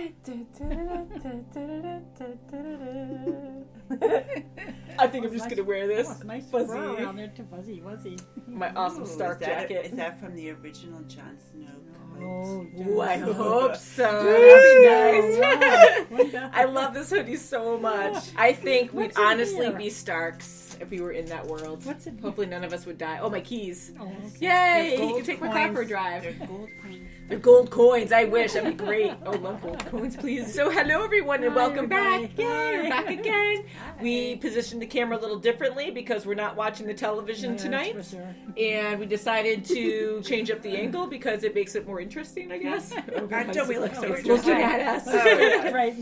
I think I'm just gonna wear this. It's nice fuzzy. fur around there too. Fuzzy. My awesome Stark jacket. Is that from the original Jon Snow coat? Oh, Ooh, I hope so. That'd be nice. I love this hoodie so much. I think we'd What's in honestly here? be Starks if we were in that world. What's in here? Hopefully none of us would die. Oh, my keys. Oh, okay. Yay! They're You can take my car for a drive. They're gold coins. They're gold coins. I wish. That'd be great. Oh, love gold coins, please. So hello, everyone, and Hi, welcome back. everybody. Yay, we're Hi. back again. We positioned the camera a little differently because we're not watching the television Yeah, tonight. that's for sure. And we decided to change up the angle because it makes it more interesting, I guess. Until we look so Looking interesting. at us. Right.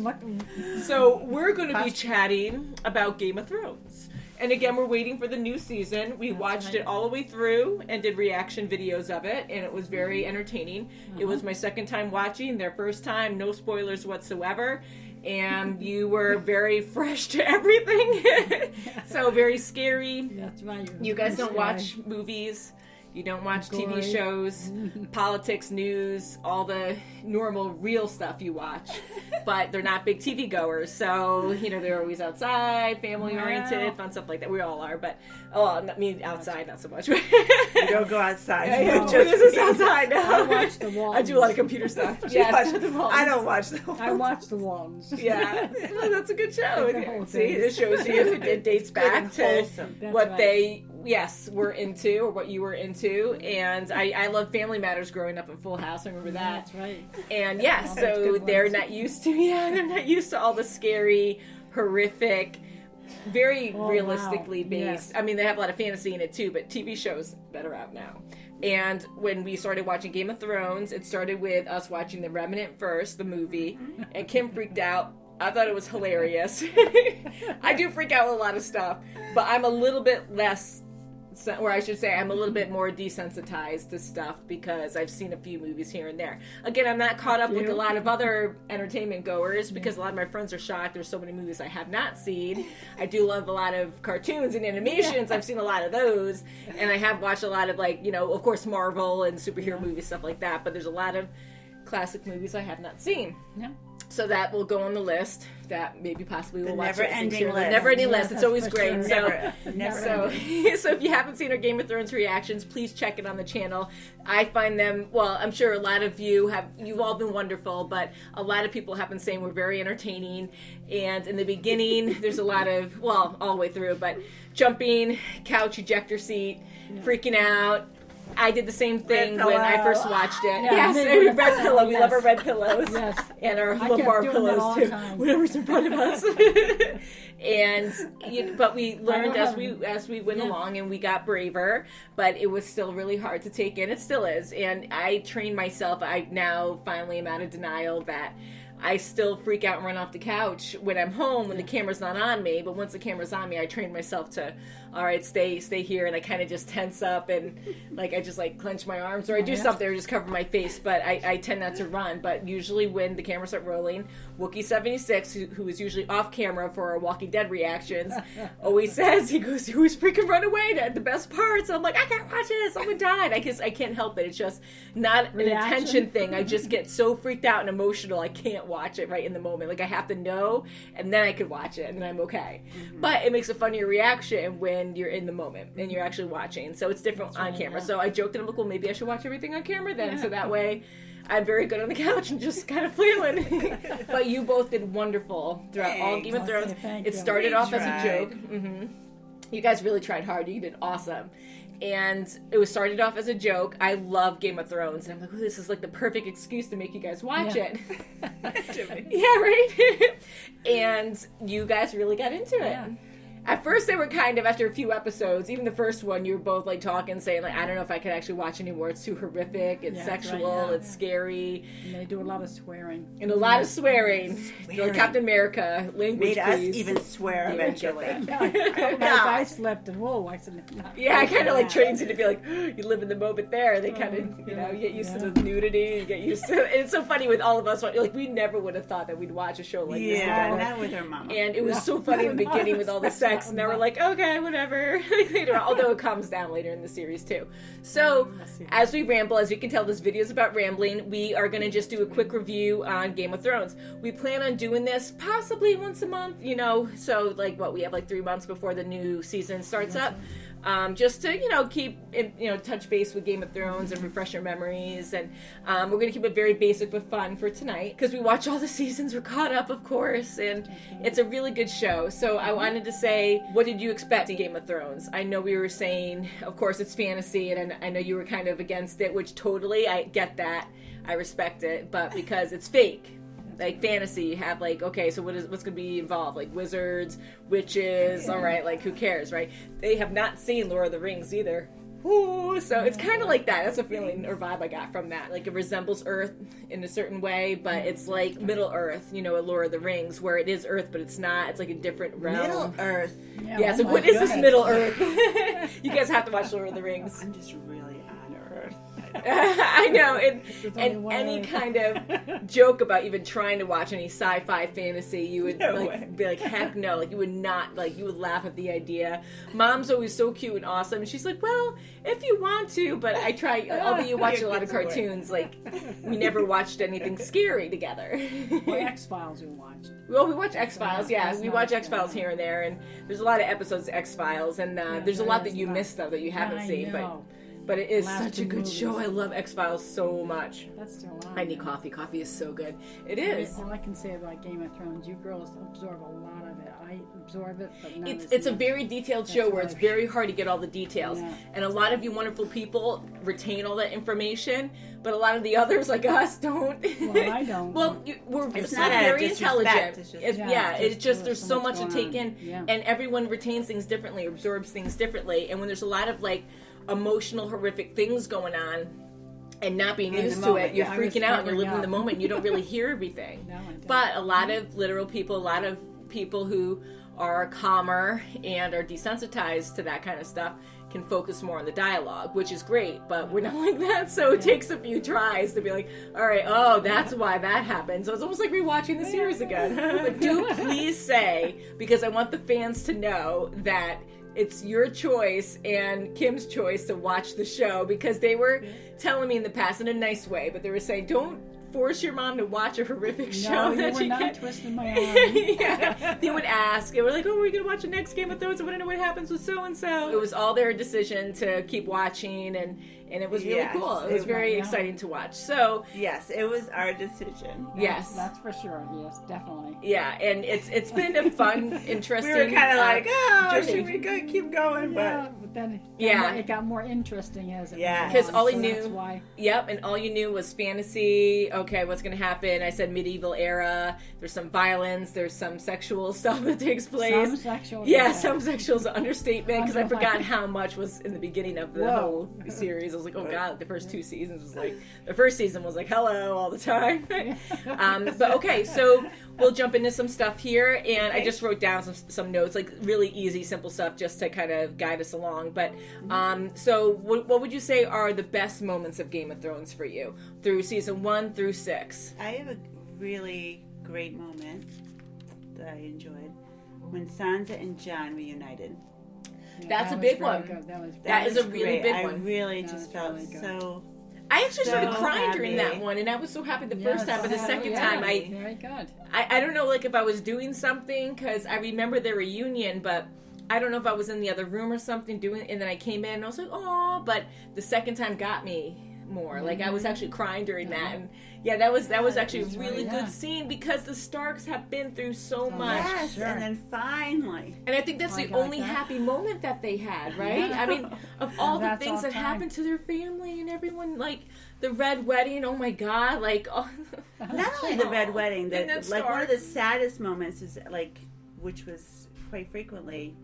So we're going to be chatting about Game of Thrones. And again, we're waiting for the new season. We watched right. it all the way through and did reaction videos of it, and it was very entertaining. It was my second time watching, their first time, no spoilers whatsoever. And you were very fresh to everything. So very scary. That's right. You guys don't watch movies. You don't watch TV shows, politics, news, all the normal, real stuff you watch. But they're not big TV goers. So, they're always outside, family-oriented, fun stuff like that. We all are. But, outside, not so much. You don't go outside. This is outside now. I watch the Waltons. I do a lot of computer stuff. Yes. The Waltons. I don't watch them. I watch the Waltons. Yeah. Well, that's a good show. The whole See, thing. it shows you it dates back to Wholesome. That's what right. they were into or what you were into. And I love Family Matters growing up in Full House. I remember that. That's right. And All those so good they're ones. not used to all the scary, horrific, very realistically wow. based. Yes. I mean, they have a lot of fantasy in it too, but TV shows that are out now. And when we started watching Game of Thrones, it started with us watching The Remnant first, the movie, and Kim freaked out. I thought it was hilarious. I do freak out with a lot of stuff, but I'm a little bit less, or I should say I'm a little bit more desensitized to stuff because I've seen a few movies here and there. Again, I'm not caught up like a lot of other entertainment goers because a lot of my friends are shocked there's so many movies I have not seen. I do love a lot of cartoons and animations. I've seen a lot of those, and I have watched a lot of of course Marvel and superhero movies, stuff like that, but there's a lot of classic movies I have not seen. Yeah. So that will go on the list. That maybe possibly we'll watch. never-ending list. The never-ending list. It's that's always for great. sure. Never. So if you haven't seen our Game of Thrones reactions, please check it on the channel. I find them, I'm sure a lot of you you've all been wonderful, but a lot of people have been saying we're very entertaining. And in the beginning, there's a lot of, all the way through, but jumping, couch ejector seat, freaking out. I did the same thing when I first watched it. Yeah, Yes, red pillow. We yes. love our red pillows. Yes. And our I kept lumbar doing that all pillows the too. time. Whatever's in front of us. But we learned as we went along, and we got braver. But it was still really hard to take in. It still is. And I trained myself. I now finally am out of denial that I still freak out and run off the couch when I'm home when the camera's not on me. But once the camera's on me, I train myself to, all right, stay here. And I kind of just tense up and I just clench my arms or I do something or just cover my face. But I tend not to run. But usually when the cameras start rolling, Wookie76, who is usually off camera for our Walking Dead reactions, always says, he goes, you always freaking run away at the best parts. I'm like, I can't watch it. Someone died. I can't help it. It's just not an attention thing. I just get so freaked out and emotional. I can't watch it right in the moment. I have to know, and then I could watch it, and then I'm okay. Mm-hmm. But it makes a funnier reaction when you're in the moment and you're actually watching. So it's different on camera. Yeah. So I joked at him, well, maybe I should watch everything on camera then. So that way I'm very good on the couch and just kind of flailing. But you both did wonderful throughout all Game of Thrones. It started off as a joke. Mm-hmm. You guys really tried hard. You did awesome. And it was started off as a joke. I love Game of Thrones. And I'm like, this is the perfect excuse to make you guys watch it. Yeah, right? And you guys really got into it. Yeah. At first, they were kind of, after a few episodes, even the first one, you were both talking, saying, I don't know if I could actually watch anymore. It's too horrific. It's sexual. It's scary. And they do a lot of swearing. And a lot of swearing. Like Captain America, language, made please. us even swear eventually. I slept and whoa, I said, I kind of trains you to be you live in the moment there. They kind of, you get used to the nudity. You get used to it. It's so funny with all of us. We never would have thought that we'd watch a show like this. Yeah, not with our mama. And it was so funny in the beginning with all the sex. 6, and then we're like, okay, whatever. Later, although it calms down later in the series too. So as we ramble, as you can tell, this video is about rambling. We are going to just do a quick review on Game of Thrones. We plan on doing this possibly once a month, so like we have like 3 months before the new season starts up. Just to, keep, touch base with Game of Thrones and refresh our memories. And we're going to keep it very basic but fun for tonight because we watch all the seasons. We're caught up, of course, and it's a really good show. So I wanted to say, what did you expect in Game of Thrones? I know we were saying, of course, it's fantasy, and I know you were kind of against it, which totally, I get that. I respect it, but because it's fake. Like fantasy, you have like, okay, so what's going to be involved? Like wizards, witches, all right, like who cares, right? They have not seen Lord of the Rings either. Ooh, so it's kind of like that. That's a feeling or vibe I got from that. Like it resembles Earth in a certain way, but it's like Middle Earth, a Lord of the Rings, where it is Earth, but it's not. It's like a different realm. Middle Earth. Yeah, so what is this Middle Earth? You guys have to watch Lord of the Rings. I'm just really on Earth. I know, and any kind of joke about even trying to watch any sci-fi fantasy, you would be like, heck no, like you would not, like you would laugh at the idea. Mom's always so cute and awesome, and she's like, well, if you want to, but I try, although you watch a lot of cartoons, like we never watched anything scary together. Or X-Files we watched. Well, we watch X-Files, yeah. We watch X-Files here and there, and there's a lot of episodes of X-Files, and there's a lot that you missed, though, that you haven't seen, but it is such a good show. I love X-Files so much. That's still on. I need coffee. Coffee is so good. It is. All I can say about Game of Thrones, you girls absorb a lot of it. I absorb it, but not it's a very detailed show where it's very hard to get all the details. Yeah. And a lot of you wonderful people retain all that information, but a lot of the others, like us, don't. Well, I don't. Well, we're very intelligent. It's just there's so much to take in, and everyone retains things differently, absorbs things differently. And when there's a lot of like emotional, horrific things going on and not being used to it, you're freaking out and you're living in the moment and you don't really hear everything. But a lot of literal people, a lot of people who are calmer and are desensitized to that kind of stuff can focus more on the dialogue, which is great, but we're not like that, so it takes a few tries to be like, all right, oh, that's why that happened. So it's almost like rewatching the series again. But do please say, because I want the fans to know that it's your choice and Kim's choice to watch the show, because they were telling me in the past, in a nice way, but they were saying, don't force your mom to watch a horrific show. No, you were not twisting my arm. Yeah, they would ask. They were like, oh, are we going to watch the next Game of Thrones? I want to know what happens with so-and-so. It was all their decision to keep watching, and it was really cool. It was very exciting to watch. So yes, it was our decision. Yes. That's for sure. Yes, definitely. Yeah, and it's been a fun, interesting We were kind of like, oh, should we keep going? But then it got more interesting as it went because on, all he so knew, that's why. Yep, and all you knew was fantasy. Okay, what's going to happen? I said medieval era. There's some violence. There's some sexual stuff that takes place. Some sexual. Yeah, some sexual is an understatement, because I forgot how much was in the beginning of the whole series. I was like, oh god, the first 2 seasons was like, the first season was like hello all the time. But okay, so we'll jump into some stuff here, and I just wrote down some notes, like really easy, simple stuff, just to kind of guide us along. But so what would you say are the best moments of Game of Thrones for you through season 1 through 6? I have a really great moment that I enjoyed when Sansa and Jon reunited. That's a big one. That is a really big one. I really just felt so. I actually started crying during that one, and I was so happy the first time, but the second time, very good. I don't know, like if I was doing something, because I remember their reunion, but I don't know if I was in the other room or something doing, and then I came in and I was like, oh, but the second time got me more. Like I was actually crying during that, and that was actually a really good scene, because the Starks have been through so much. Yes, and then finally. And I think that's the only happy moment that they had, right? I mean, of all the things that happened to their family and everyone, like the Red Wedding, oh my god, like not only the Red Wedding, like one of the saddest moments is like, which was quite frequently,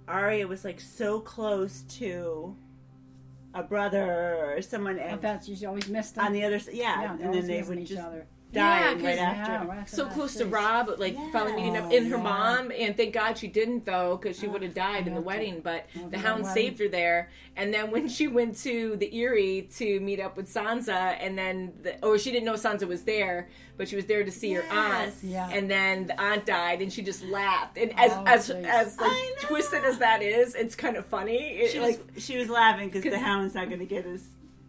Arya was like so close to a brother or someone, That's you always missed them on the other side. Yeah, and then they would just dying right after. Yeah, so close to Rob, like finally meeting up in her mom, and thank God she didn't though, because she would have died in the wedding. But the Hound saved her there. And then when she went to the Erie to meet up with Sansa, and then she didn't know Sansa was there, but she was there to see her aunt. Yeah. And then the aunt died, and she just laughed. And as like, twisted as that is, it's kind of funny. She was laughing because the Hound's not going to get his.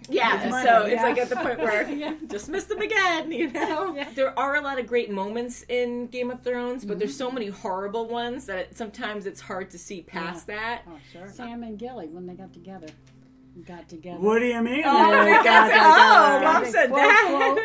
Yeah, so it's like at the point where just missed them again, you know? Yeah. There are a lot of great moments in Game of Thrones, but there's so many horrible ones that sometimes it's hard to see past that. Oh, sure. Sam and Gilly, when they got together. What do you mean? Mom said that.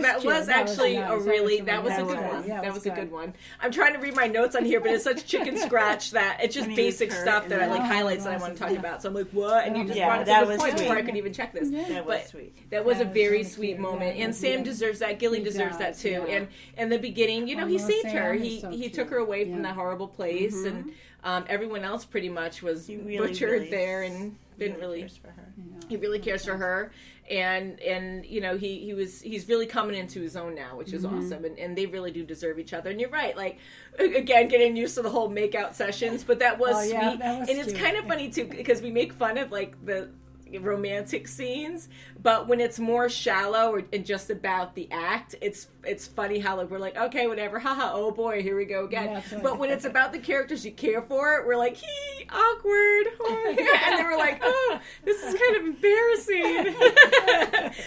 That was actually a really That was a good one. That was a good one. I'm trying to read my notes on here, but it's such chicken scratch that it's just basic stuff that I like highlights that I want to talk about. So I'm like, what? And you just brought it to the point before I could even check this. That was sweet. That was a very sweet moment, and Sam deserves that. Gilly deserves that too. And in the beginning, you know, he saved her. He took her away from that horrible place, and everyone else pretty much was butchered there, and didn't really cares for her. He really cares for her, and you know he's really coming into his own now, which is awesome, and they really do deserve each other. And you're right, like again, getting used to the whole makeout sessions, but that was sweet, and it's kind of funny too because we make fun of like the romantic scenes, but when it's more shallow and just about the act, it's funny how like we're like, okay, whatever, haha, oh boy, here we go again. But when it's about the characters you care for, we're like, awkward, and then we're like, oh, this is kind of embarrassing,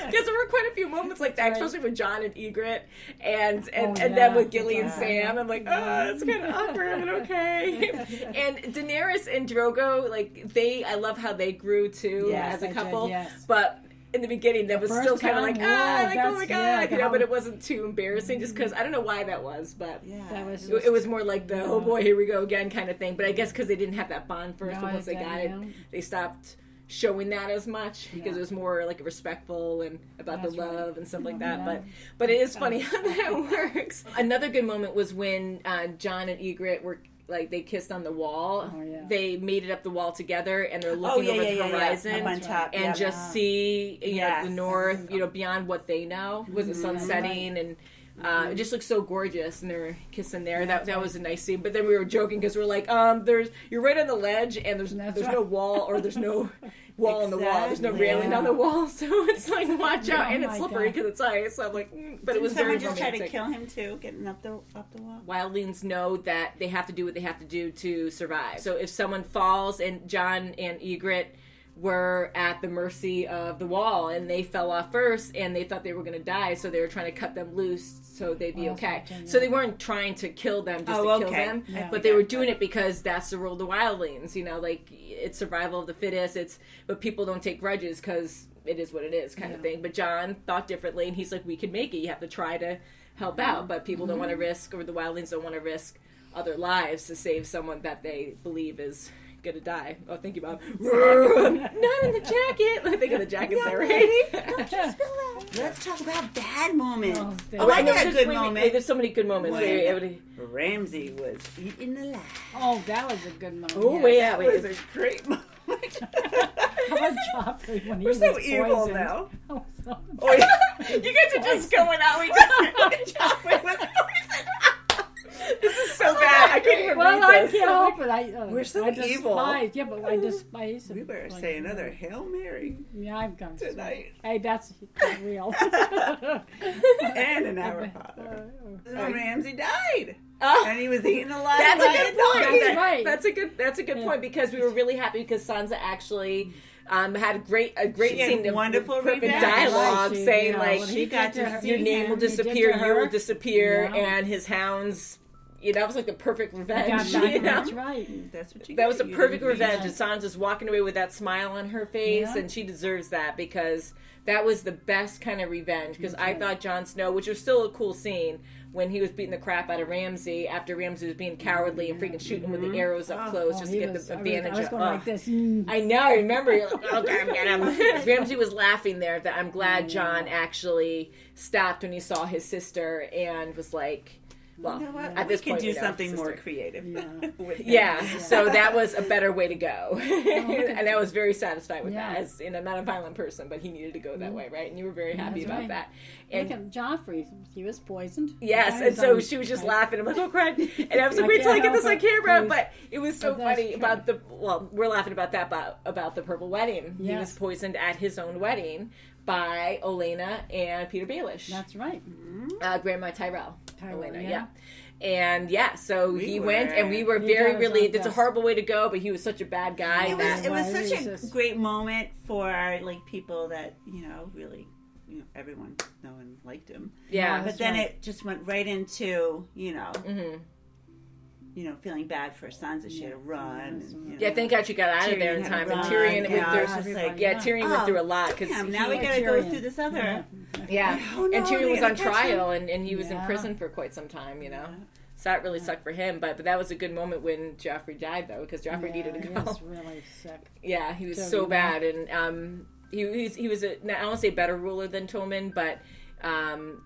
because there were quite a few moments like that, especially with Jon and Egret, and then with Gilly and Sam. I'm like, oh, it's kind of awkward, but okay. And Daenerys and Drogo, like I love how they grew too as a couple, but in the beginning, that was still kind of like, oh my God, you know, but it wasn't too embarrassing just because I don't know why that was, but it was more like the, oh boy, here we go again kind of thing. But I guess because they didn't have that bond first, but once they got it, they stopped showing that as much because it was more like respectful and about the love and stuff like that. But it is funny how that works. Another good moment was when Jon and Egret were like they kissed on the wall. They made it up the wall together, and they're looking over the horizon on top, and just see you know the north, you know, beyond what they know with the sun setting, and it just looks so gorgeous. And they're kissing there. That was a nice scene. But then we were joking because we're like, you're right on the ledge, and there's no wall, or there's no wall on the wall. There's no railing on the wall, so it's like watch out, and it's slippery because it's ice. So I'm like, but it was very romantic. Someone just try to kill him too, getting up the wall. Wildlings know that they have to do what they have to do to survive. So if someone falls, and Jon and Egret were at the mercy of the wall, and they fell off first, and they thought they were going to die, so they were trying to cut them loose so they'd be okay. So they weren't trying to kill them just to kill them, but they were doing it because that's the rule of the wildlings, you know, like it's survival of the fittest, but people don't take grudges because it is what it is kind of thing. But Jon thought differently, and he's like, we can make it, you have to try to help out, but people don't want to risk, or the wildlings don't want to risk other lives to save someone that they believe is gonna die. Oh, thank you, Mom. Not in the jacket. I think of the jackets there, right? Don't you spill that. Let's talk about bad moments. I got a good moment. There's so many good moments. Ramsay was eating the last. Oh, that was a good moment. Oh, wait. That was a great moment. How about Joffrey when he was so evil now. You guys are just going out. Joffrey was poisoned. This is so bad. I can't even read I this. can't help it. We're so evil. Yeah, but I despise him. We better say another Hail Mary. Yeah, I've got tonight. Hey, that's real. And an Our Father. Ramsay died. And he was eaten alive. That's a good point. That's right. That's a good point, because we were really happy because Sansa actually had a great scene, wonderful perfect dialogue saying like she got to your name will disappear, you will disappear, and his hounds. You know, that was like the perfect revenge. That's right. That's what you. That was a perfect revenge. And Sansa's walking away with that smile on her face, and she deserves that because that was the best kind of revenge. Because I thought Jon Snow, which was still a cool scene, when he was beating the crap out of Ramsay after Ramsay was being cowardly and freaking shooting with the arrows up close just to get the advantage. I was going like this. I know. I remember. You're like, oh, God, get him. Ramsay was laughing there. That I'm glad Jon actually stopped when he saw his sister and was like, Well, you know what? at this we point, do we know, something sister. more creative. Yeah. So that was a better way to go, and I was very satisfied with that. As I'm not a violent person, but he needed to go that way, right? And you were very happy about that. And look at Joffrey; he was poisoned. yes, and so she was just laughing. I'm like, oh crap! And I was like, wait till I get this on camera. But it was so funny about we're laughing about that about the purple wedding. He was poisoned at his own wedding by Olenna and Peter Baelish. That's right. Grandma Tyrell. Olenna, yeah. And so he went, and we were very relieved. It's a horrible way to go, but he was such a bad guy. It was such a great moment for like people that really, everyone know and liked him. Yeah, but then it just went right into feeling bad for Sansa. She had to run. And, thank God she got out of there in time. And Tyrion went through. Tyrion went through a lot because now we got to go through this other. Yeah, and Tyrion was on trial, and he was in prison for quite some time. So that really sucked for him. But that was a good moment when Joffrey died, though, because Joffrey needed to go. He was really sick. Yeah, he was so bad, and he was I don't want to say better ruler than Tommen, but.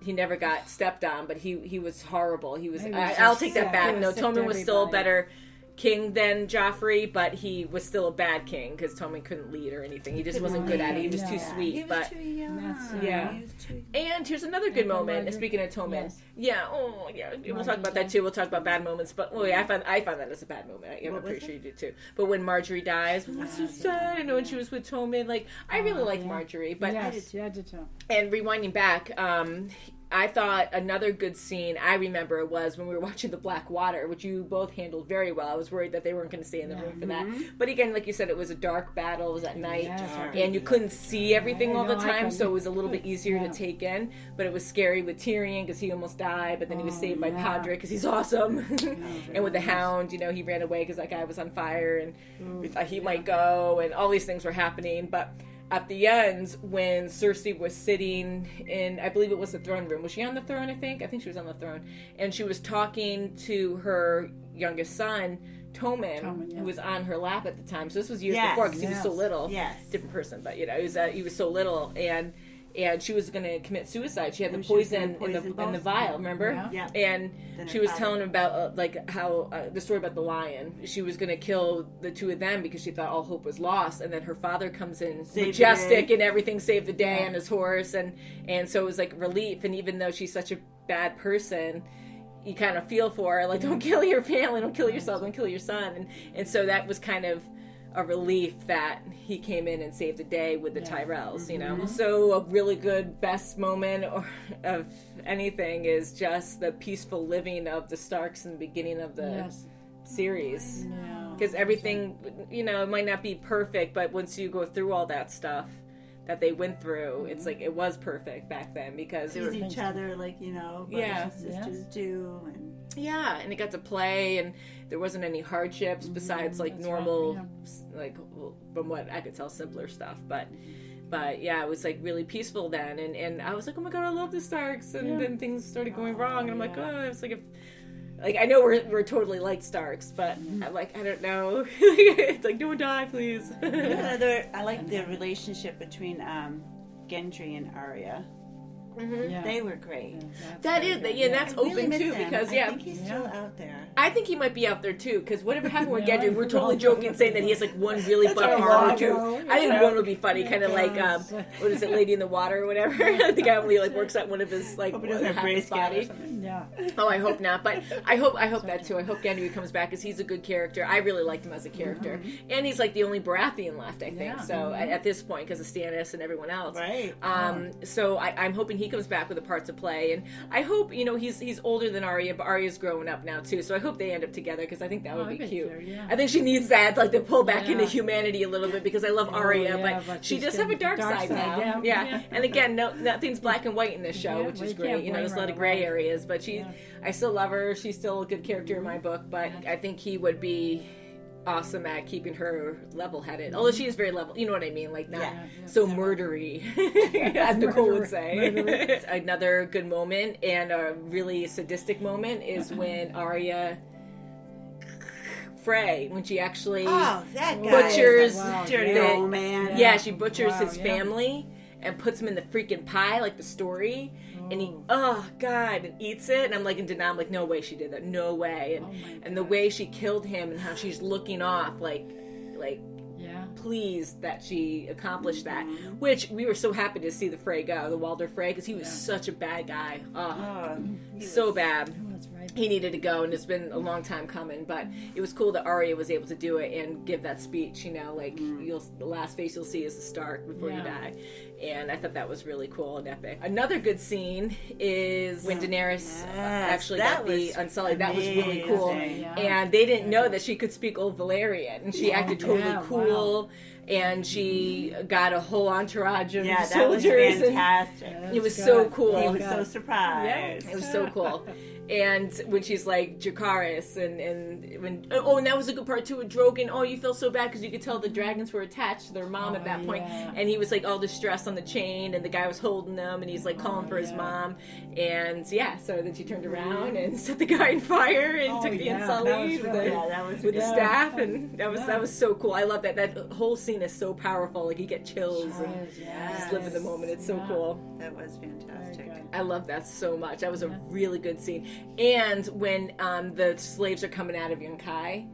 He never got stepped on, but he was horrible. I'll take that back. No, Tommen was still a better king than Joffrey, but he was still a bad king because Tommen couldn't lead or anything. He just wasn't good at it. He was too sweet. He was too young. Yeah. And here's another good moment. Speaking of Tommen, we'll talk about that too. We'll talk about bad moments, but I found that as a bad moment. I'm pretty sure you did too. But when Marjorie dies, it's so sad. When she was with Tommen, I really liked Marjorie, but I did too. And rewinding back, I thought another good scene I remember was when we were watching The Black Water, which you both handled very well. I was worried that they weren't going to stay in the room for that. But again, like you said, it was a dark battle. It was at night. And you couldn't see everything all the time, so it was a little bit easier to take in. But it was scary with Tyrion because he almost died, but then he was saved by Podrick because he's awesome. And with the Hound, he ran away because that guy was on fire and we thought he might go, and all these things were happening. But at the end, when Cersei was sitting in, I believe it was the throne room. Was she on the throne, I think? I think she was on the throne. And she was talking to her youngest son, Tommen, who was on her lap at the time. So this was years before because he was so little. Yes. Different person, but, he was so little. And she was going to commit suicide. She had the poison in the vial, remember? Yeah. And she was telling him about how the story about the lion. She was going to kill the two of them because she thought all hope was lost. And then her father comes in, majestic and everything, saved the day on his horse. And so it was like relief. And even though she's such a bad person, you kind of feel for her, don't kill your family, don't kill yourself, don't kill your son. And so that was kind of a relief that he came in and saved the day with the Tyrells, So a really good best moment of anything is just the peaceful living of the Starks in the beginning of the series. Because everything, it might not be perfect, but once you go through all that stuff that they went through, it's like it was perfect back then because they were each other, brothers and sisters do, and they got to play, and there wasn't any hardships besides normal, from what I could tell, simpler stuff. But it was really peaceful then, and I was like, oh my god, I love the Starks, and then things started going wrong, and I'm like, oh, it's like if. I know we're totally like Starks, but I'm I don't know. It's like, don't die, please. I like the relationship between Gendry and Arya. They were great. That's open too because I think he's still out there. I think he might be out there too because whatever happened with Gendry, we're totally joking saying that he has one really fun arc or two. I think one would be funny, kind of like what is it, Lady in the Water or whatever. The guy only works out one of his half his body. Yeah. Oh, I hope not, but I hope that too. I hope Gendry comes back because he's a good character. I really liked him as a character, and he's the only Baratheon left, I think. So at this point, because of Stannis and everyone else, right? So I'm hoping he comes back with a part to play, and I hope he's older than Arya, but Arya's growing up now too. So I hope they end up together because I think that would be cute. I think she needs that, to pull back into humanity a little bit because I love Arya, but she does have a dark side now. Yeah. And again, nothing's black and white in this show, which is great. There's a lot of gray areas, but I still love her. She's still a good character in my book, but I think he would be awesome at keeping her level-headed. Although she is very level, you know what I mean? Not so murdery, as Nicole would say. Another good moment and a really sadistic moment is when Arya Frey, when she actually butchers dirty old man. Yeah, she butchers his family and puts him in the freaking pie, like the story. and he, oh God, and eats it, and I'm like in denial. I'm like, no way she did that, no way. And the way she killed him, and how she's looking off, like pleased that she accomplished that. Which we were so happy to see the Frey go, the Walder Frey, because he was such a bad guy. So bad. He needed to go, and it's been a long time coming, but it was cool that Arya was able to do it and give that speech, you know, like the last face you'll see is the Stark before you die. And I thought that was really cool and epic. Another good scene is when Daenerys actually got the Unsullied. That was really cool. And they didn't know that she could speak Old Valyrian, and she acted totally cool. Wow. And she got a whole entourage of soldiers. That was fantastic. It was so cool. He was so surprised. It was so cool. And when she's like Dracarys, and when and that was a good part too with Drogon. Oh, you feel so bad because you could tell the dragons were attached to their mom at that point, and he was like all distressed on the chain, and the guy was holding them, and he's like calling for his mom, and so then she turned around and set the guy on fire and took the Unsullied with the staff, and that was so cool. I love that. That whole scene is so powerful. Like you get chills and just live in the moment. It's so cool. That was fantastic. I love that so much. That was a really good scene. And when the slaves are coming out of Yunkai,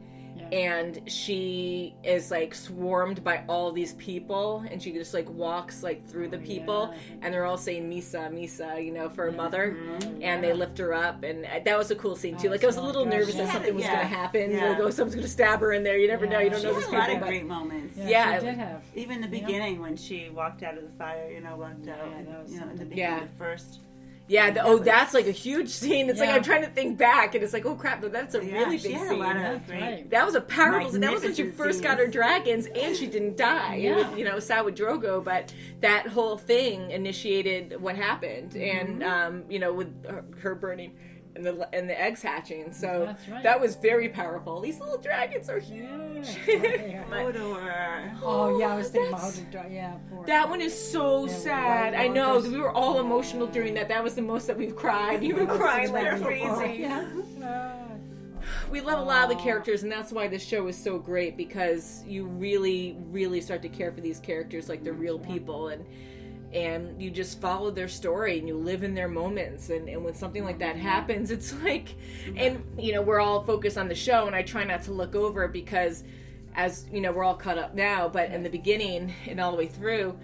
and she is like swarmed by all these people, and she just like walks like through the people, and they're all saying Misa, Misa, you know, for her mother, and they lift her up, and that was a cool scene too. Like I was a little nervous that something was going to happen. Like, oh, someone's going to stab her in there. You never know. You don't know these people. A lot of great moments. She did have. Even the beginning when she walked out of the fire, walked out, in the beginning, the first. Yeah, that's like a huge scene. It's like I'm trying to think back, and it's like, oh crap, that's a really big scene. That was a powerful scene. That was when she first got her dragons, and she didn't die. It was, sad with Drogo, but that whole thing initiated what happened, and with her burning and the eggs hatching. So that was very powerful. These little dragons are huge. Hodor. I was thinking about Hodor. Poor. That one is so sad. I know. We were all emotional during that. That was the most that we've cried. You were crying like crazy. We love a lot of the characters, and that's why this show is so great, because you really, really start to care for these characters like they're real people, and you just follow their story, and you live in their moments, and when something like that happens, it's like, and we're all focused on the show, and I try not to look over, because as we're all caught up now, but in the beginning and all the way through,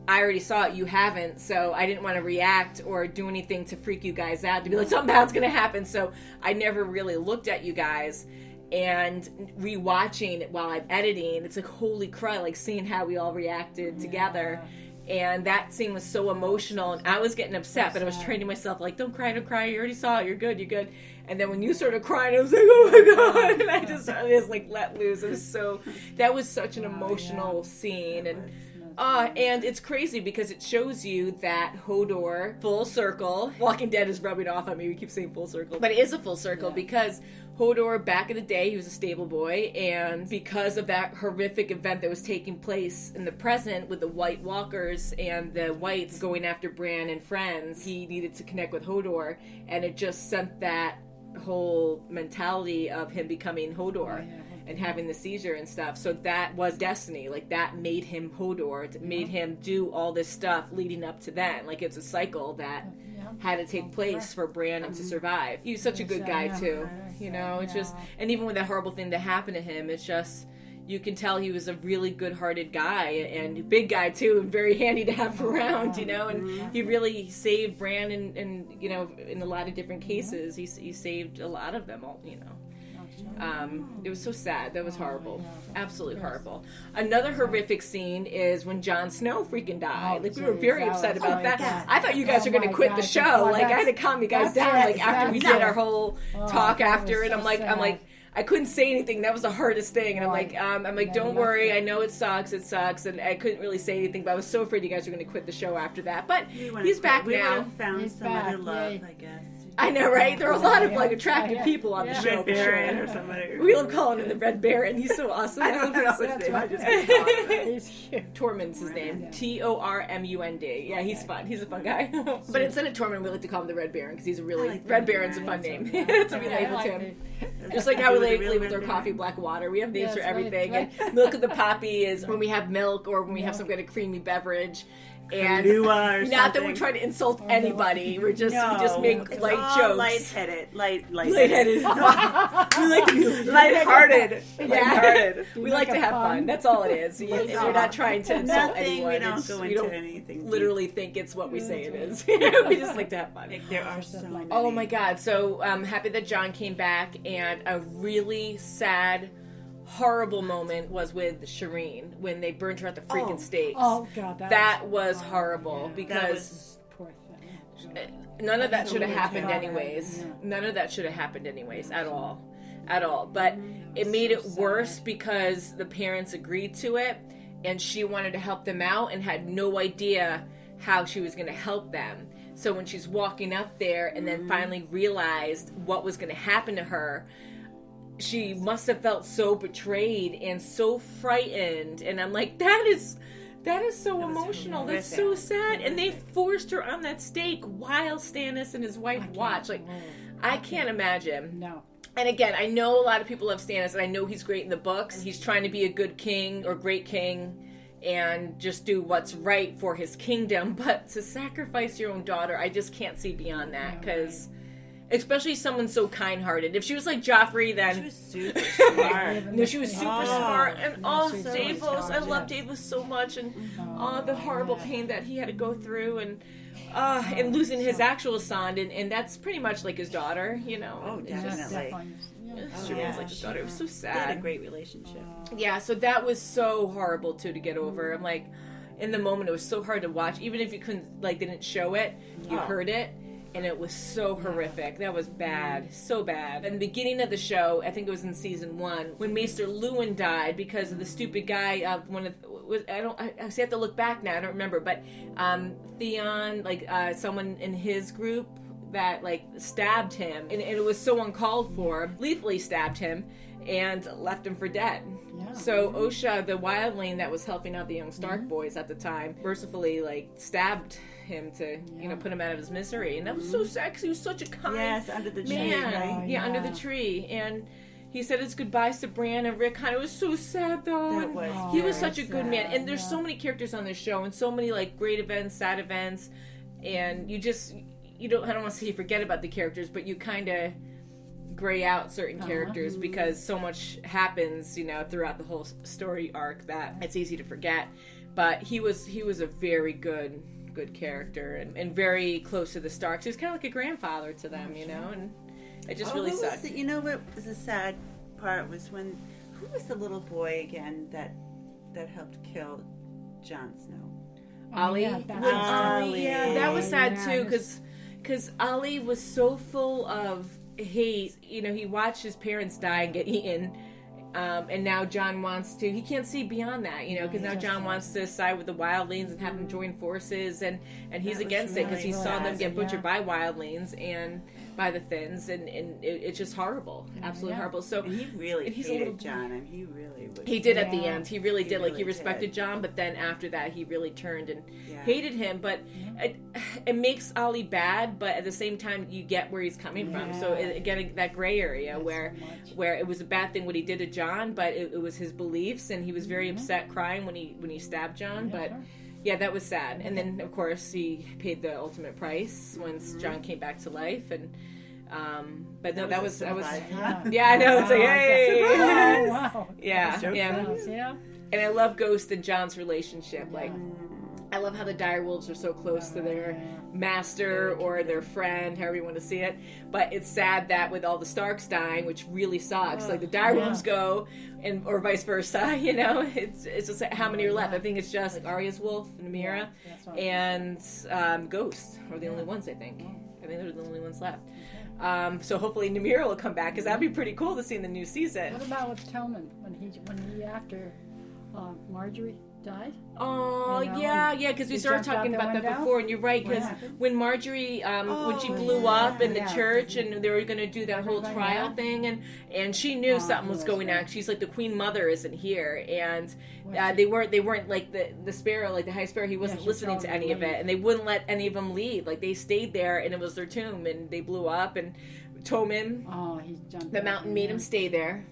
I already saw it, you haven't, so I didn't want to react or do anything to freak you guys out, to be like, something bad's gonna happen, so I never really looked at you guys. And rewatching it while I'm editing, it's like, holy crap, like seeing how we all reacted together. And that scene was so emotional, and I was getting upset, but I was training myself, like, don't cry, you already saw it, you're good. And then when you started crying, I was like, oh my God, and I just like let loose. That was such an emotional scene, and it's crazy because it shows you that Hodor, full circle, Walking Dead is rubbing off on me, we keep saying full circle, but it is a full circle because Hodor, back in the day, he was a stable boy, and because of that horrific event that was taking place in the present with the White Walkers and the Whites going after Bran and friends, he needed to connect with Hodor, and it just sent that whole mentality of him becoming Hodor and having the seizure and stuff. So that was destiny. Like, that made him Hodor. It made him do all this stuff leading up to then. Like, it's a cycle that had to take place for Brandon to survive. He was such a good guy, too. It's just... And even with that horrible thing that happened to him, it's just... You can tell he was a really good-hearted guy, and a big guy, too, and very handy to have around, and he really saved Brandon, and in a lot of different cases, he saved a lot of them, all, It was so sad. That was horrible. Absolutely horrible. Another horrific scene is when Jon Snow freaking died. Like, we were very upset about that. I thought you guys were going to quit the show. Like, I had to calm you guys down, like, after we did our whole talk after it. I'm like, I couldn't say anything. That was the hardest thing. And I'm like, don't worry. I know it sucks. And I couldn't really say anything, but I was so afraid you guys were going to quit the show after that. But he's back now. We would have found some other love, I guess. I know, right? There were a lot of attractive people on the show. Red Baron or somebody. We love calling him the Red Baron. He's so awesome. I don't know his name. I just He's cute. Tormund's his name. Tormund. Yeah, he's fun. He's a fun guy. But instead of Tormund, we like to call him the Red Baron because he's a really Red Baron's a fun name. That's what we labeled him. Just like how we label our coffee black water. We have names for everything. And Milk of the Poppy is when we have milk or when we have some kind of creamy beverage. And Kahlua or not that we're trying to insult anybody. We just make light jokes. Lightheaded. Lightheaded. We like to be lighthearted. Yeah. We like to have fun. That's all it is. We're not trying to insult anyone. We don't go into anything. Literally think it's what we say it is. We just like to have fun. There are so many. Oh my God. So I'm happy that Jon came back, and a really sad, horrible moment was with Shireen when they burned her at the freaking stake. Oh God, that was horrible because poor thing. none of that should have happened anyways. None of that should have happened anyways at all. But it made it worse because the parents agreed to it, and she wanted to help them out and had no idea how she was going to help them. So when she's walking up there and then finally realized what was going to happen to her, she must have felt so betrayed and so frightened. And I'm like, that is so emotional. That's so sad. And they forced her on that stake while Stannis and his wife watched. Like, I can't imagine. No. And again, I know a lot of people love Stannis, and I know he's great in the books. He's trying to be a good king or great king and just do what's right for his kingdom. But to sacrifice your own daughter, I just can't see beyond that, because... especially someone so kind-hearted. If she was like Joffrey, then... She was super smart. No, she was super smart. And so Davos, I love Davos so much. And the horrible pain that he had to go through. And losing his actual son. And that's pretty much like his daughter, you know. Oh, definitely. Shireen's like his daughter. It was so sad. They had a great relationship. Yeah, so that was so horrible, too, to get over. I'm like, in the moment, it was so hard to watch. Even if you couldn't, like, didn't show it, you heard it. And it was so horrific. That was bad. So bad. In the beginning of the show, I think it was in season 1, when Maester Luwin died because of the stupid guy, I have to look back now, I don't remember, but Theon, someone in his group that, stabbed him. And it was so uncalled for, lethally stabbed him, and left him for dead. Yeah. So Osha, the wildling that was helping out the young Stark boys at the time, mercifully, stabbed him to, put him out of his misery. And that was so sad, because he was such a kind under the tree, man. right? Yeah, under the tree. And he said his goodbyes to Bran and Rick. It was so sad, though. He was such a good man. And there's so many characters on this show, and so many, great events, sad events. And I don't want to say you forget about the characters, but you kind of gray out certain characters because so much happens, throughout the whole story arc that it's easy to forget. But he was a very good character and very close to the Starks. He was kind of like a grandfather to them, and it just really sucked. What was the sad part was who was the little boy again that helped kill Jon Snow? Ollie. That was sad too, because Ollie was so full of hate. He watched his parents die and get eaten. And now Jon wants to... He can't see beyond that, because now Jon wants to side with the wildlings and have them join forces, and he's against it because he saw them get butchered by wildlings and by the Thinns, and it's just horrible, absolutely horrible. So and he really hated Jon, and he really was... He did at the end. He really did. He respected Jon, but then after that, he really turned and hated him. But it makes Ollie bad, but at the same time, you get where he's coming from. So again, that gray area where it was a bad thing what he did to Jon, but it was his beliefs, and he was very upset, crying when he stabbed Jon. But that was sad. And then of course he paid the ultimate price once Jon came back to life. And but no, that was I know. It's like, hey, yeah. And I love Ghost and Jon's relationship. I love how the direwolves are so close to their master or their friend, however you want to see it. But it's sad that with all the Starks dying, which really sucks, the direwolves go, or vice versa, it's just how many are left. I think it's just Arya's wolf, Nymeria, and Ghost are the only ones, I think. I think they're the only ones left. So hopefully Nymeria will come back, because that'd be pretty cool to see in the new season. What about with Tillman when he after Marjorie died? Oh, because we started talking about that before, and you're right, because when Marjorie, when she blew up in the church, and they were going to do that whole trial thing, and she knew something was going on. She's like, the Queen Mother isn't here, and they weren't like the Sparrow, like the High Sparrow, he wasn't listening to any of it, and they wouldn't let any of them leave. They stayed there, and it was their tomb, and they blew up, and Tommen, the mountain, made him stay there.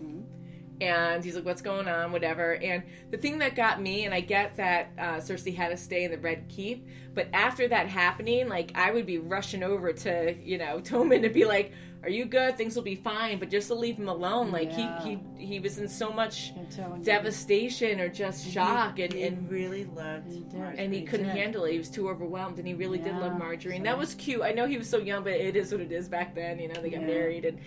And he's like, what's going on, whatever. And the thing that got me, and I get that Cersei had to stay in the Red Keep, but after that happening, like, I would be rushing over to, you know, Tommen to be like, are you good? Things will be fine. But just to leave him alone, like, he was in so much devastation or just shock. He really loved Marjorie. And he couldn't handle it. He was too overwhelmed, and he really did love Marjorie. And that was cute. I know he was so young, but it is what it is back then. You know, they got married, and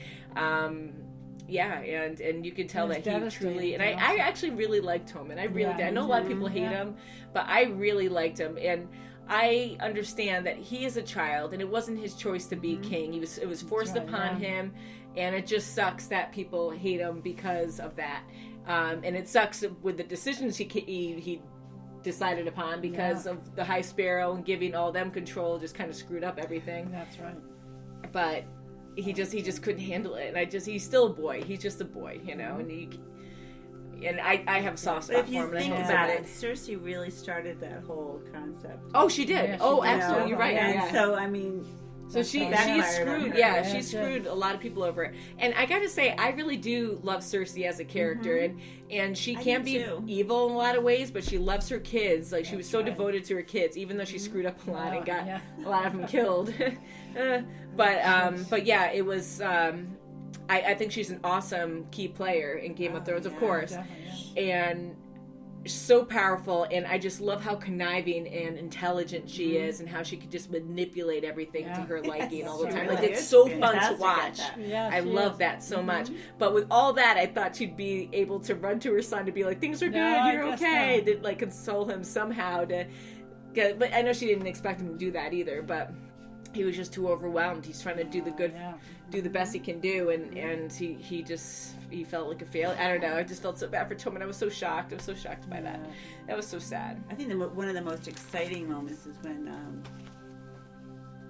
and you could tell that he truly, and I actually really liked Tommen. I really did. I know a lot of people hate him, but I really liked him, and I understand that he is a child, and it wasn't his choice to be king. It was forced upon him, and it just sucks that people hate him because of that. And it sucks with the decisions he decided upon because of the High Sparrow and giving all them control just kind of screwed up everything. That's right. But he just couldn't handle it, and he's still a boy. He's just a boy, you know, and I have a soft spot for him. But if you think about it, Cersei really started that whole concept. Oh, she did. Absolutely, you're right. And so, I mean, so she screwed. Yeah, she screwed a lot of people over. And I got to say, I really do love Cersei as a character, and she can be evil in a lot of ways, but she loves her kids. Like, she was so devoted to her kids, even though she screwed up a lot and got a lot of them killed. But yeah, it was. I think she's an awesome key player in Game of Thrones, of course, and so powerful. And I just love how conniving and intelligent she is, and how she could just manipulate everything to her liking all the time. Like, it's so fun to watch. I love that so much. But with all that, I thought she'd be able to run to her son to be like, "Things are good, you're okay," to like console him somehow. But I know she didn't expect him to do that either. But he was just too overwhelmed. He's trying to do the best he can do, and he felt like a failure. I don't know. I just felt so bad for Tommen. I was so shocked. By that. That was so sad. I think one of the most exciting moments is when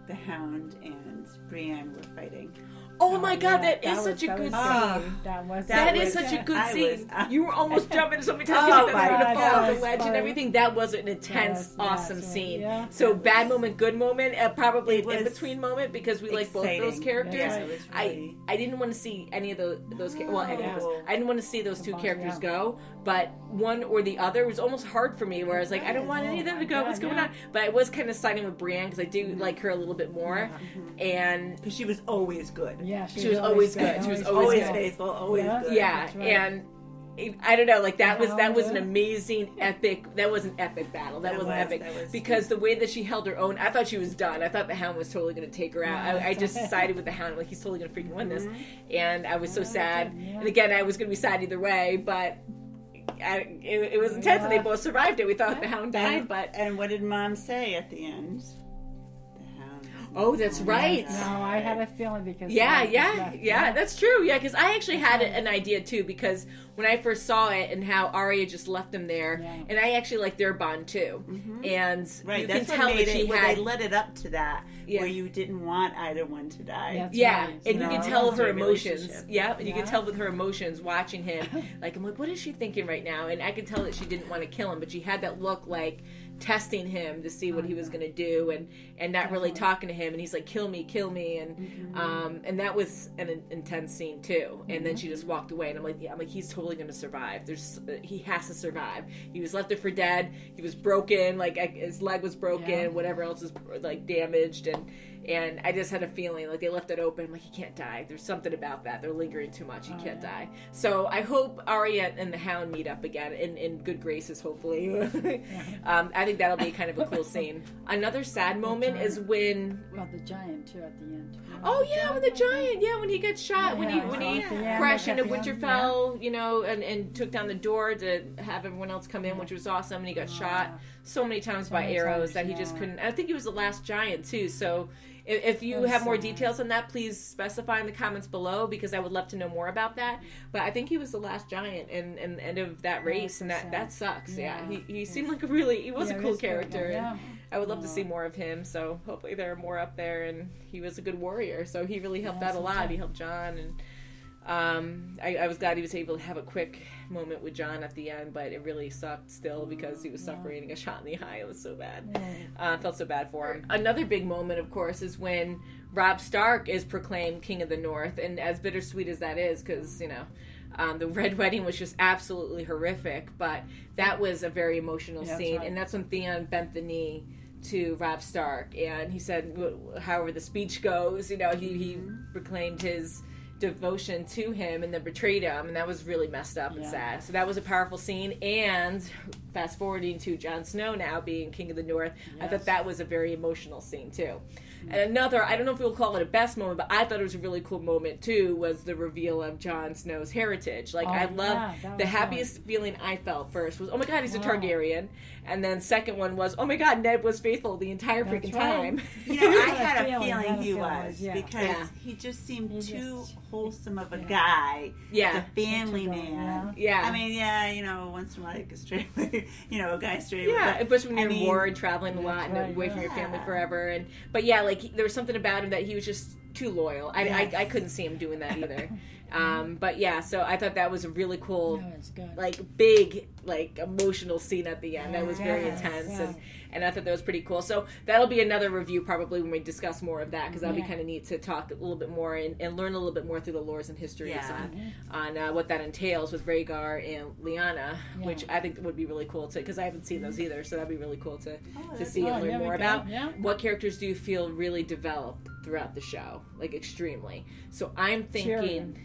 the Hound and Brienne were fighting. Oh my God, that is such a good scene. That is such a good scene. You were almost jumping so many times. You thought fall off the ledge and everything. That was an intense, awesome scene. Yeah. So bad moment, good moment, probably in between moment, because we like both those characters. Yeah, really... I didn't want to see any of those characters. I didn't want to see those two characters go, but one or the other was almost hard for me, where I was like, I don't want any of them to go. What's going on? But I was kind of siding with Brienne because I do like her a little bit more, and because she was always good. Yeah, she was always good. She was always faithful, always good. Yeah, right. And I don't know, like that was an amazing epic. That was an epic battle. That was epic because the way that she held her own. I thought she was done. I thought the Hound was totally going to take her out. I just sided with the Hound. Like, he's totally going to freaking win this, and I was so sad. And again, I was going to be sad either way, but. It was intense, and they both survived it. We thought the Hound died, and what did Mom say at the end? Oh, that's right. No, I had a feeling because... Yeah, that's true. Yeah, because I actually had an idea, too, because when I first saw it and how Arya just left him there, and I actually like their bond, too. Mm-hmm. And you can tell that she had... They led it up to that, where you didn't want either one to die. Right. And you can tell her emotions. Yeah, and you can tell with her emotions watching him. Like, I'm like, what is she thinking right now? And I could tell that she didn't want to kill him, but she had that look like... testing him to see what he was going to do, and not really talking to him, and he's like, kill me, and that was an intense scene too. And then she just walked away, and I'm like, he's totally going to survive. He has to survive. He was left there for dead. He was broken, like his leg was broken, whatever else is like damaged, and I just had a feeling like they left it open. I'm like, he can't die. There's something about that. They're lingering too much. He can't die. So I hope Arya and the Hound meet up again in good graces, hopefully. I think that'll be kind of a cool scene. Another sad moment is when... Well, the giant, too, at the end. Oh, yeah, with the giant. Yeah, when he gets shot. When he crashed into Winterfell, you know, and took down the door to have everyone else come in, which was awesome. And he got shot so many times by arrows that he just couldn't... I think he was the last giant, too, so... If you have more details on that, please specify in the comments below, because I would love to know more about that. But I think he was the last giant and end of that race, and that sucks. Yeah, he seemed like he was a cool character, and I would love to see more of him. So hopefully there are more up there, and he was a good warrior, so he really helped out a lot. He helped Jon, and I was glad he was able to have a quick moment with Jon at the end, but it really sucked still because he was suffering and got shot in the eye. It was so bad. I felt so bad for him. Another big moment, of course, is when Robb Stark is proclaimed King of the North, and as bittersweet as that is, because, you know, The Red Wedding was just absolutely horrific, but that was a very emotional scene, and that's when Theon bent the knee to Robb Stark, and he said, however the speech goes, he proclaimed his devotion to him and then betrayed him, and that was really messed up and sad. So that was a powerful scene. And fast forwarding to Jon Snow now being King of the North, I thought that was a very emotional scene too. And another, I don't know if we'll call it a best moment, but I thought it was a really cool moment too, was the reveal of Jon Snow's heritage. I love the happiest feeling I felt first was, oh my god, he's a Targaryen. And then second one was, oh my god, Ned was faithful the entire freaking time. I had a feeling he was, because he just seemed too wholesome of a guy. Yeah. The family man. Yeah. I mean, once in a while you could stray away, a guy stray away. Yeah, especially when you're in war and traveling a lot and away from your family forever. But there was something about him that he was just too loyal. I couldn't see him doing that either. But yeah, so I thought that was a really cool, big, emotional scene at the end. That was very intense, and I thought that was pretty cool. So that'll be another review probably when we discuss more of that, because that'll be kind of neat to talk a little bit more and learn a little bit more through the lores and histories on what that entails with Rhaegar and Lyanna, which I think would be really cool too, because I haven't seen those either. So that'd be really cool to see and learn more about. What characters do you feel really developed throughout the show, extremely? So I'm thinking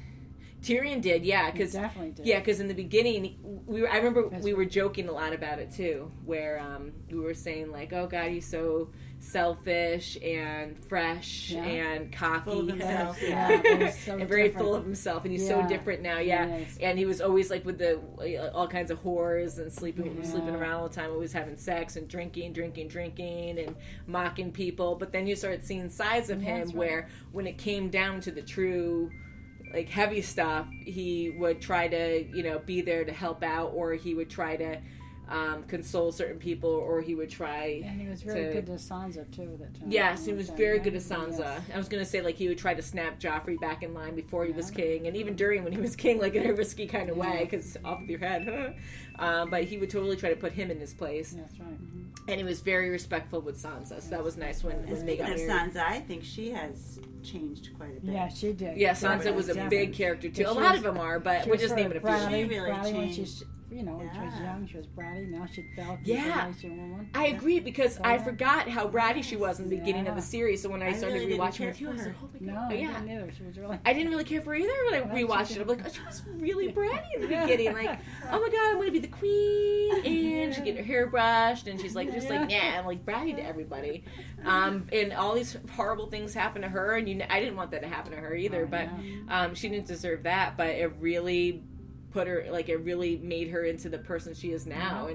Tyrion did, because definitely did. Yeah, because in the beginning, I remember we were joking a lot about it too, where we were saying oh God, he's so selfish and fresh and cocky, full of himself, and very full of himself, and he's so different now, and he was always with the all kinds of whores and sleeping around all the time, always having sex and drinking and mocking people. But then you started seeing sides of him where when it came down to the true heavy stuff, he would try to be there to help out, or he would try to console certain people, or he would try. And he was very good to Sansa too. Yes, he was very good to Sansa. Yes. I was going to say he would try to snap Joffrey back in line before he was king, and even during when he was king, in a risky kind of way, because off with your head. But he would totally try to put him in his place. That's right. Mm-hmm. And he was very respectful with Sansa, so that was nice when they got married. Sansa, I think she has changed quite a bit. Yeah, she did. Yeah, Sansa was a big character too. A lot of them are, but we're just naming a few. She really changed. When she was young, she was bratty. Now she felt woman. I agree, because I forgot how bratty she was in the beginning of the series. So when I started rewatching with you, I was like, oh my god. No, I didn't either. She was really. I didn't really care for her either when I rewatched it. I'm like, oh, she was really bratty in the beginning. Oh my god, I'm going to be the queen, and she get her hair brushed, and she's just I'm bratty to everybody. And all these horrible things happen to her, and I didn't want that to happen to her either. But she didn't deserve that. But it really put her it really made her into the person she is now,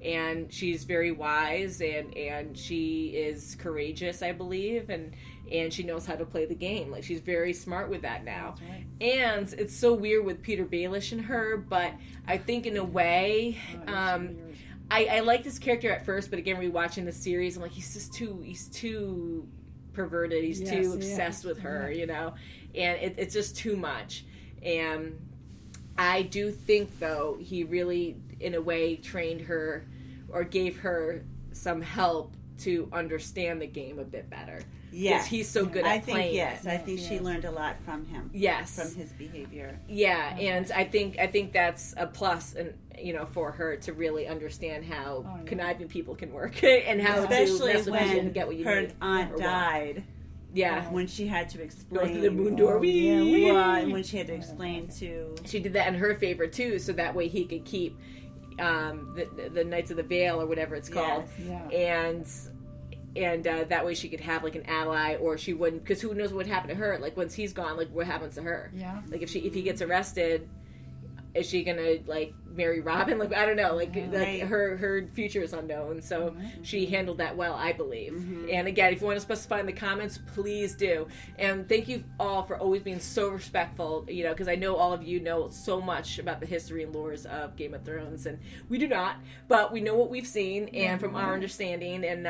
and she's very wise, and she is courageous, I believe, and she knows how to play the game. She's very smart with that now. Right. And it's so weird with Peter Baelish and her, but I think in a way I like this character at first, but again rewatching the series, I'm he's too perverted, he's too obsessed with her, and it's just too much. And I do think, though, he really, in a way, trained her or gave her some help to understand the game a bit better. Yes. Because he's so good at playing it. I think she learned a lot from him. Yes. From his behavior. Yeah, and I think that's a plus, and for her to really understand how conniving people can work and how to mess with you and get what you need. Her aunt died. Yeah, when she had to explain. Go through the moon door. When she had to explain to. She did that in her favor too, so that way he could keep the Knights of the Vale or whatever it's called, and that way she could have an ally, or she wouldn't, because who knows what would happen to her? Once he's gone, what happens to her? Yeah. If he gets arrested, is she gonna marry Robin? I don't know. Her future is unknown. So she handled that well, I believe. Mm-hmm. And again, if you want to specify in the comments, please do. And thank you all for always being so respectful. Because I know all of you know so much about the history and lores of Game of Thrones, and we do not, but we know what we've seen and from our understanding. And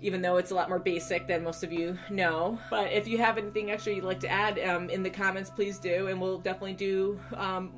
even though it's a lot more basic than most of you know. But if you have anything extra you'd like to add in the comments, please do, and we'll definitely do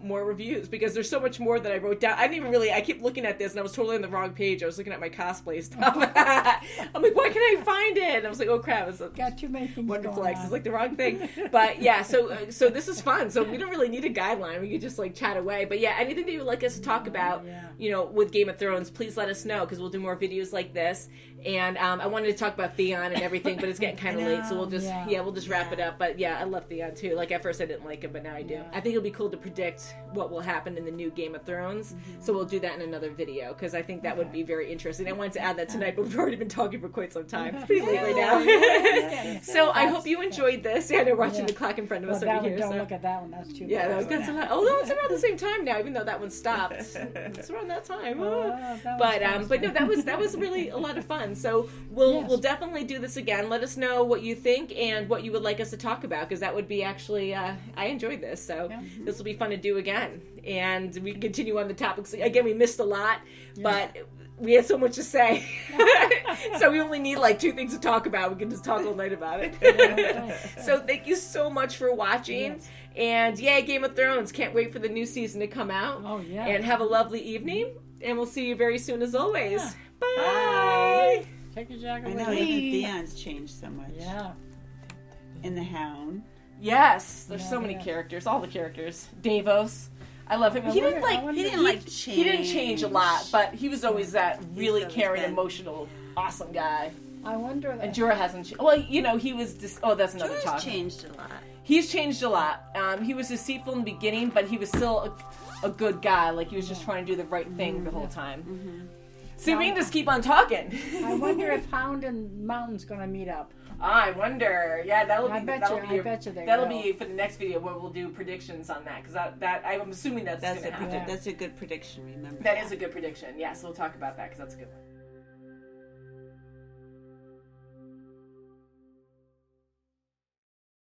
more reviews, because there's so much more that I wrote down. I keep looking at this and I was totally on the wrong page. I was looking at my cosplay stuff. I'm like, why can't I find it? And I was like, oh crap, it's got too many things Wonderful going X. on. It's like the wrong thing. But yeah, so this is fun. So we don't really need a guideline. We could just like chat away. But yeah, anything that you would like us to talk about, with Game of Thrones, please let us know, because we'll do more videos like this. And I wanted to talk about Theon and everything, but it's getting kind of late, so we'll just wrap it up. But yeah, I love Theon too. Like at first I didn't like him, but now I do. I think it'll be cool to predict what will happen in the new Game of Thrones. So we'll do that in another video, because I think that would be very interesting. I wanted to add that tonight, but we've already been talking for quite some time. It's pretty late right now. So I hope you enjoyed this. Yeah, they're watching the clock in front of us over here. Don't look at that one. That's too. Yeah, that's a lot. Although it's around the same time now, even though that one stopped. It's around that time. But no, that was really a lot of fun. So we'll definitely do this again. Let us know what you think and what you would like us to talk about, because that would be actually I enjoyed this, so this will be fun to do again, and we can continue on the topics again. We missed a lot, but we had so much to say. So we only need like 2 things to talk about. We can just talk all night about it. So thank you so much for watching. And yay, Game of Thrones. Can't wait for the new season to come out. Oh, yeah. And have a lovely evening. And we'll see you very soon as always. Bye. Take your jacket. I know, even Theon's changed so much. Yeah. And the Hound. Yes. There's so many characters. All the characters. Davos. I love him. He didn't change a lot, but he was always that really caring, emotional, awesome guy. I wonder. And Jorah hasn't changed. Well, he was just. Oh, that's another Jorah's talk. changed a lot. He's changed a lot. He was deceitful in the beginning, but he was still a good guy. Like, he was just trying to do the right thing the whole time. Mm-hmm. See, we can just keep on talking. I wonder if Hound and Mountain's going to meet up. I wonder. Yeah, I bet you that'll be for the next video where we'll do predictions on that, because that I'm assuming that's going to happen. That's a good prediction. Remember, that is a good prediction. Yeah, so we'll talk about that, because that's a good one.